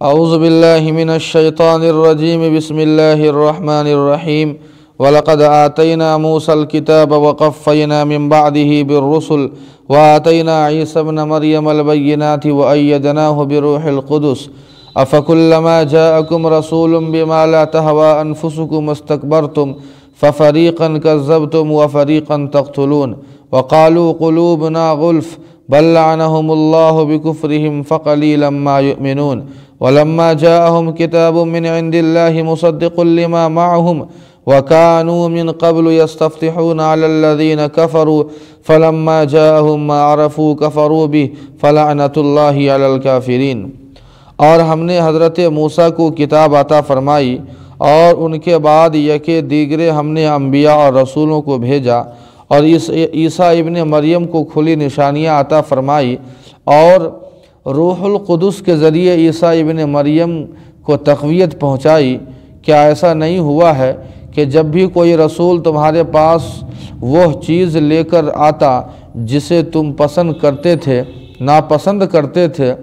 اعوذ باللہ من الشیطان الرجیم بسم اللہ الرحمن الرحیم وَلَقَدْ آتَيْنَا مُوسَى الْكِتَابَ وَقَفَّيْنَا مِن بَعْدِهِ بِالرُّسُلِ وَآتَيْنَا عِيسَى ابْنَ مَرْيَمَ الْبَيِّنَاتِ وَأَيَّدْنَاهُ بِرُوحِ الْقُدُسِ أَفَكُلَّمَا جَاءَكُمْ رَسُولٌ بِمَا لَا تَهْوَىٰ أَنفُسُكُمُ اسْتَكْبَرْتُمْ فَفَرِيقًا كَذَّبْتُمْ وَفَرِيقًا تَقْتُلُونَ وَقَالُوا قُلُوبُنَا غُلْفٌ بَل لَّعَنَهُمُ اللَّهُ بِكُفْرِهِمْ فَقَلِيلًا مَّا يُؤْمِنُونَ وَلَمَّا جَاءَهُمْ كِتَابٌ مِّنْ عِندِ اللَّهِ مُصَدِّقٌ لِّمَا مَعَهُمْ وَكَانُوا مِنْ قَبْلُ يَسْتَفْتِحُونَ عَلَى الَّذِينَ كَفَرُوا فَلَمَّا جَاءَهُم مَّا عَرَفُوا كَفَرُوا بِهِ فَلَعْنَةُ اللَّهِ عَلَى الْكَافِرِينَ۔ اور ہم نے حضرت موسیٰ کو کتاب عطا فرمائی اور ان کے بعد یکے دیگرے ہم نے انبیاء اور رسولوں کو بھیجا اور عیسیٰ ابن مریم کو کھلی نشانیاں عطا فرمائی اور روح القدس کے ذریعے عیسیٰ ابن مریم کو تقویت پہنچائی۔ کیا ایسا نہیں ہوا ہے کہ جب بھی کوئی رسول تمہارے پاس وہ چیز لے کر آتا جسے تم پسند کرتے تھے ناپسند کرتے تھے،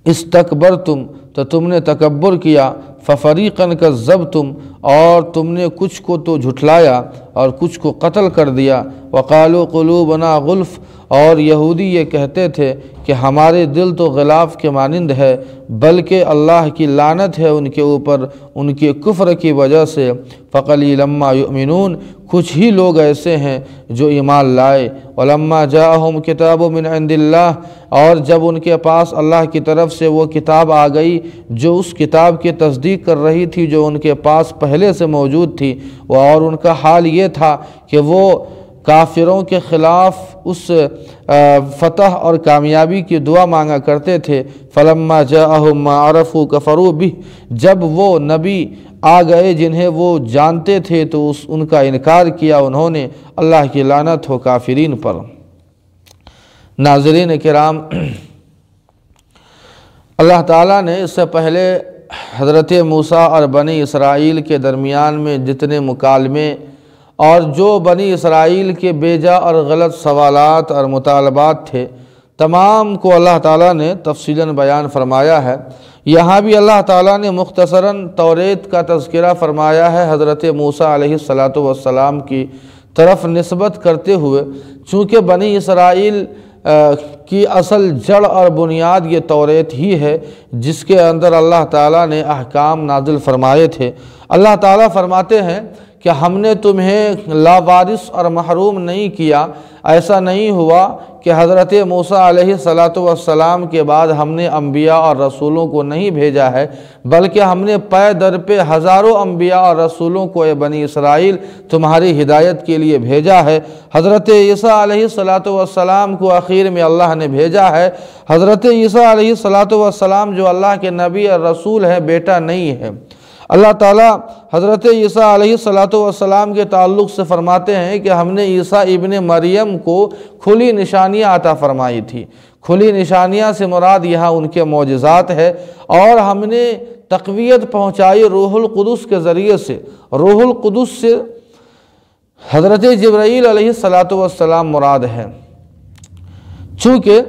استکبرتم تو تم نے تکبر کیا، ففریقاً کذبتم اور تم نے کچھ کو تو جھٹلایا اور کچھ کو قتل کر دیا، وقالوا قلوبنا غلف اور یہودی یہ کہتے تھے کہ ہمارے دل تو غلاف کے مانند ہے، بلکہ اللہ کی لعنت ہے ان کے اوپر ان کے کفر کی وجہ سے، فقلیلا ما یؤمنون کچھ ہی لوگ ایسے ہیں جو ایمان لائے، ولما جاءہم کتاب من عند اللہ اور جب ان کے پاس اللہ کی طرف سے وہ کتاب آ گئی جو اس کتاب کی تصدیق کر رہی تھی جو ان کے پاس پہلے سے موجود تھی، اور ان کا حال یہ تھا کہ وہ کافروں کے خلاف اس فتح اور کامیابی کی دعا مانگا کرتے تھے، فلما جاءہم ما عرفوا کفروا بہ جب وہ نبی آ گئے جنہیں وہ جانتے تھے تو ان کا انکار کیا انہوں نے، اللہ کی لعنت ہو کافرین پر۔ ناظرین کرام، اللہ تعالیٰ نے اس سے پہلے حضرت موسیٰ اور بنی اسرائیل کے درمیان میں جتنے مکالمے اور جو بنی اسرائیل کے بیجا اور غلط سوالات اور مطالبات تھے تمام کو اللہ تعالیٰ نے تفصیلاً بیان فرمایا ہے۔ یہاں بھی اللہ تعالیٰ نے مختصراً توریت کا تذکرہ فرمایا ہے حضرت موسیٰ علیہ السلام کی طرف نسبت کرتے ہوئے، چونکہ بنی اسرائیل کی اصل جڑ اور بنیاد یہ توریت ہی ہے جس کے اندر اللہ تعالیٰ نے احکام نازل فرمائے تھے۔ اللہ تعالیٰ فرماتے ہیں کہ ہم نے تمہیں لاوارث اور محروم نہیں کیا، ایسا نہیں ہوا کہ حضرت موسیٰ علیہ السلام کے بعد ہم نے انبیاء اور رسولوں کو نہیں بھیجا ہے، بلکہ ہم نے پے در پہ ہزاروں انبیاء اور رسولوں کو اے بنی اسرائیل تمہاری ہدایت کے لیے بھیجا ہے۔ حضرت عیسیٰ علیہ السلام کو آخر میں اللہ نے بھیجا ہے۔ حضرت عیسیٰ علیہ السلام جو اللہ کے نبی اور رسول ہے، بیٹا نہیں ہے۔ اللہ تعالیٰ حضرت عیسیٰ علیہ السلام کے تعلق سے فرماتے ہیں کہ ہم نے عیسیٰ ابن مریم کو کھلی نشانیاں عطا فرمائی تھی۔ کھلی نشانیاں سے مراد یہاں ان کے معجزات ہے، اور ہم نے تقویت پہنچائی روح القدس کے ذریعے سے۔ روح القدس سے حضرت جبرائیل علیہ السلام مراد ہے، چونکہ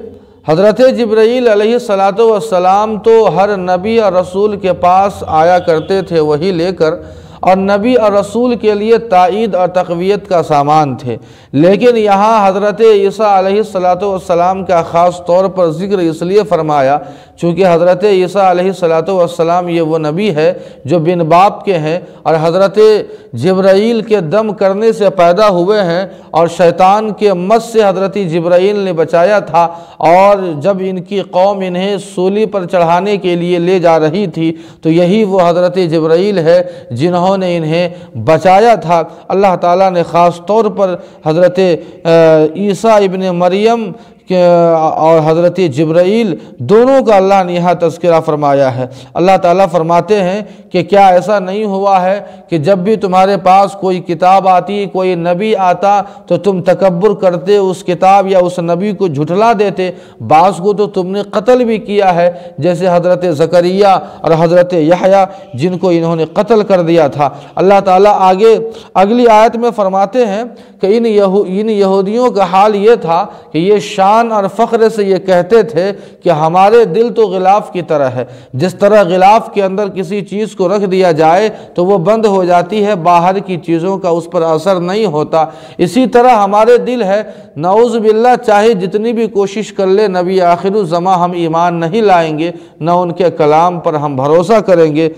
حضرت جبرائیل علیہ السلام تو ہر نبی اور رسول کے پاس آیا کرتے تھے وہی لے کر، اور نبی اور رسول کے لیے تائید اور تقویت کا سامان تھے، لیکن یہاں حضرت عیسیٰ علیہ السلام کا خاص طور پر ذکر اس لیے فرمایا چونکہ حضرت عیسیٰ علیہ السلام یہ وہ نبی ہے جو بن باپ کے ہیں اور حضرت جبرائیل کے دم کرنے سے پیدا ہوئے ہیں، اور شیطان کے مس سے حضرت جبرائیل نے بچایا تھا، اور جب ان کی قوم انہیں سولی پر چڑھانے کے لیے لے جا رہی تھی تو یہی وہ حضرت جبرائیل ہے جنہوں نے انہیں بچایا تھا۔ اللہ تعالیٰ نے خاص طور پر حضرت عیسیٰ ابن مریم اور حضرت جبرائیل دونوں کا اللہ نے یہاں تذکرہ فرمایا ہے۔ اللہ تعالیٰ فرماتے ہیں کہ کیا ایسا نہیں ہوا ہے کہ جب بھی تمہارے پاس کوئی کتاب آتی، کوئی نبی آتا تو تم تکبر کرتے، اس کتاب یا اس نبی کو جھٹلا دیتے، بعض کو تو تم نے قتل بھی کیا ہے، جیسے حضرت زکریا اور حضرت یحییٰ جن کو انہوں نے قتل کر دیا تھا۔ اللہ تعالیٰ آگے اگلی آیت میں فرماتے ہیں کہ ان یہودیوں کا حال یہ تھا کہ یہ شان شان اور فخر سے یہ کہتے تھے کہ ہمارے دل تو غلاف کی طرح ہے، جس طرح غلاف کے اندر کسی چیز کو رکھ دیا جائے تو وہ بند ہو جاتی ہے، باہر کی چیزوں کا اس پر اثر نہیں ہوتا، اسی طرح ہمارے دل ہے، نعوذ باللہ چاہے جتنی بھی کوشش کر لے نبی آخر الزماں ہم ایمان نہیں لائیں گے، نہ ان کے کلام پر ہم بھروسہ کریں گے۔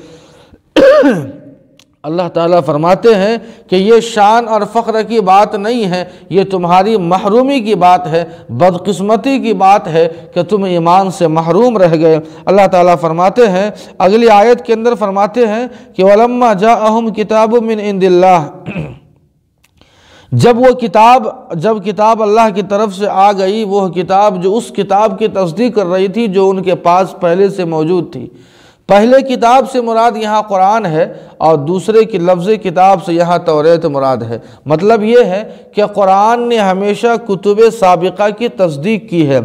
اللہ تعالیٰ فرماتے ہیں کہ یہ شان اور فخر کی بات نہیں ہے، یہ تمہاری محرومی کی بات ہے، بدقسمتی کی بات ہے کہ تم ایمان سے محروم رہ گئے۔ اللہ تعالیٰ فرماتے ہیں اگلی آیت کے اندر، فرماتے ہیں کہ وَلَمَّا جَاءَهُمْ كِتَابٌ مِّنْ عِنْدِ اللَّهِ، جب کتاب اللہ کی طرف سے آ گئی، وہ کتاب جو اس کتاب کی تصدیق کر رہی تھی جو ان کے پاس پہلے سے موجود تھی۔ پہلے کتاب سے مراد یہاں قرآن ہے اور دوسرے کی لفظ کتاب سے یہاں توریت مراد ہے۔ مطلب یہ ہے کہ قرآن نے ہمیشہ کتب سابقہ کی تصدیق کی ہے،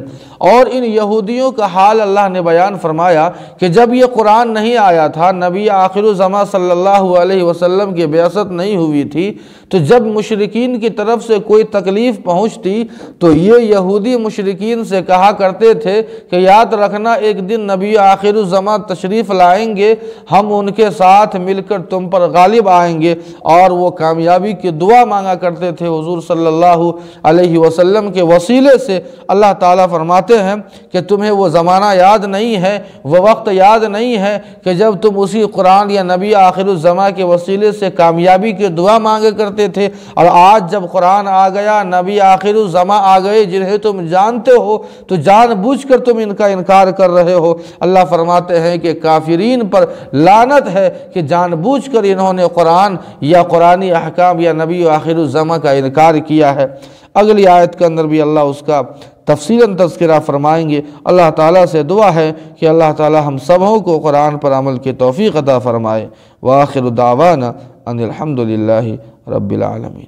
اور ان یہودیوں کا حال اللہ نے بیان فرمایا کہ جب یہ قرآن نہیں آیا تھا، نبی آخر الزماں صلی اللہ علیہ وسلم کی بعثت نہیں ہوئی تھی، تو جب مشرکین کی طرف سے کوئی تکلیف پہنچتی تو یہ یہودی مشرکین سے کہا کرتے تھے کہ یاد رکھنا ایک دن نبی آخر الزماں تشریف لائیں گے، ہم ان کے ساتھ مل کر تم پر غالب آئیں گے، اور وہ کامیابی کی دعا مانگا کرتے تھے حضور صلی اللہ علیہ وسلم کے وسیلے سے۔ اللہ تعالیٰ فرماتے ہیں کہ تمہیں وہ زمانہ یاد نہیں ہے، وہ وقت یاد نہیں ہے کہ جب تم اسی قرآن یا نبی آخر الزماں کے وسیلے سے کامیابی کی دعا مانگے کرتے تھے، اور آج جب قرآن آ گیا، نبی آخر الزماں آ گئے جنہیں تم جانتے ہو، تو جان بوجھ کر تم ان کا انکار کر رہے ہو۔ اللہ فرماتے ہیں کہ کافرین پر لعنت ہے کہ جان بوجھ کر انہوں نے قرآن یا قرآنی احکام یا نبی آخر الزماں کا انکار کیا ہے۔ اگلی آیت کے اندر بھی اللہ اس کا تفصیلاً تذکرہ فرمائیں گے۔ اللہ تعالیٰ سے دعا ہے کہ اللہ تعالیٰ ہم سبوں کو قرآن پر عمل کی توفیق عطا فرمائے۔ وآخر دعوانا ان الحمد للہ رب العالمین۔